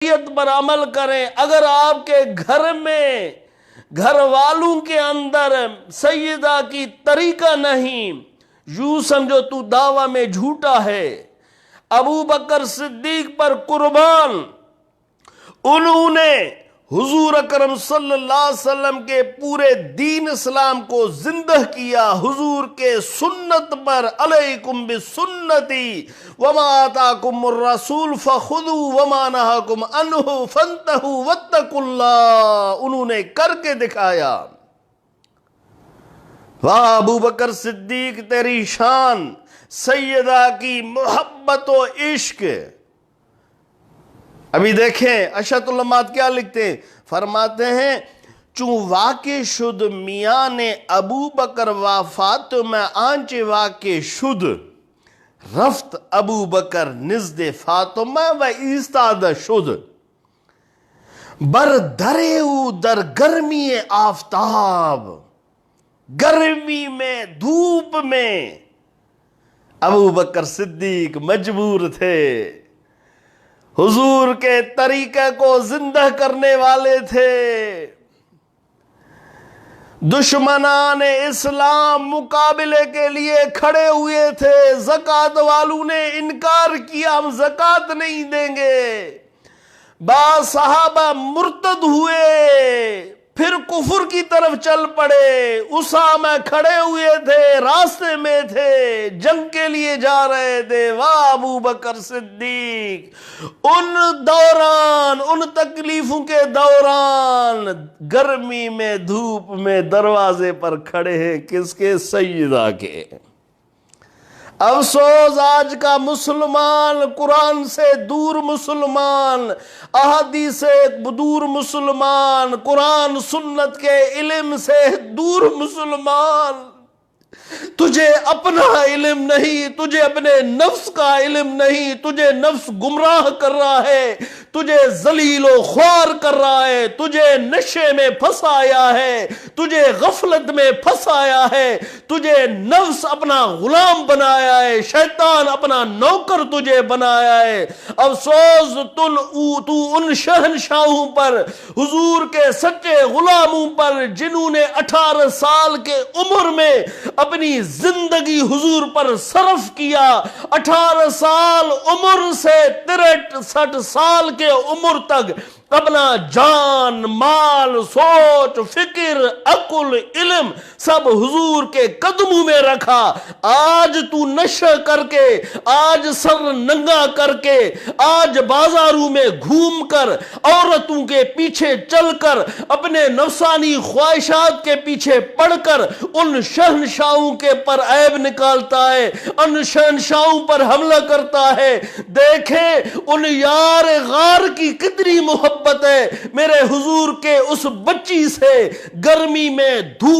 شریعت پر عمل کریں. اگر آپ کے گھر میں گھر والوں کے اندر سیدہ کی طریقہ نہیں، یوں سمجھو تو دعویٰ میں جھوٹا ہے. ابو بکر صدیق پر قربان، انہوں نے حضور اکرم صلی اللہ علیہ وسلم کے پورے دین اسلام کو زندہ کیا. حضور کے سنت پر علیکم بسنتی وما آتاکم الرسول فخذوا وما نہاکم عنہ فانتہوا واتقوا اللہ، انہوں نے کر کے دکھایا. واہ ابو بکر صدیق تیری شان، سیدہ کی محبت و عشق. ابھی دیکھیں اشرت علماء کیا لکھتے ہیں، فرماتے ہیں چون واقع شد میاں نے ابو بکر و فاطمہ آنچ واقع شد، رفت ابو بکر نزد فاطمہ و ایستاد شد. بر درے او در گرمی آفتاب، گرمی میں دھوپ میں ابو بکر صدیق مجبور تھے، حضور کے طریقے کو زندہ کرنے والے تھے. دشمنان اسلام مقابلے کے لیے کھڑے ہوئے تھے، زکوٰۃ والوں نے انکار کیا ہم زکوٰۃ نہیں دیں گے. بعض صحابہ مرتد ہوئے، پھر کفر کی طرف چل پڑے. اسامہ کھڑے ہوئے تھے، راستے میں تھے، جنگ کے لیے جا رہے تھے. واہ ابو بکر صدیق ان دوران، ان تکلیفوں کے دوران گرمی میں دھوپ میں دروازے پر کھڑے ہیں. کس کے؟ سیدہ کے. افسوس آج کا مسلمان، قرآن سے دور مسلمان، احادیث سے دور مسلمان، قرآن سنت کے علم سے دور مسلمان. تجھے اپنا علم نہیں، تجھے اپنے نفس کا علم نہیں، تجھے نفس گمراہ کر رہا ہے، تجھے ذلیل و خوار کر رہا ہے، تجھے نشے میں پھنسایا ہے، تجھے غفلت میں پھنسایا ہے، تجھے نفس اپنا غلام بنایا ہے، شیطان اپنا نوکر تجھے بنایا ہے. افسوس تو ان شہنشاہوں پر، حضور کے سچے غلاموں پر، جنہوں نے 18 سال کے عمر میں اپنی زندگی حضور پر صرف کیا. 18 سال عمر سے 63 سال کے عمر تک اپنا جان، مال، سوچ، فکر، عقل، علم سب حضور کے قدموں میں رکھا. آج تو نشہ کر کے، آج سر ننگا کر کے، آج بازاروں میں گھوم کر، عورتوں کے پیچھے چل کر، اپنے نفسانی خواہشات کے پیچھے پڑھ کر ان شہنشاہوں کے پر عیب نکالتا ہے، ان شہنشاہوں پر حملہ کرتا ہے. دیکھیں ان یار غار کی کتنی محبت ہے میرے حضور کے اس بچی سے، گرمی میں دھوپ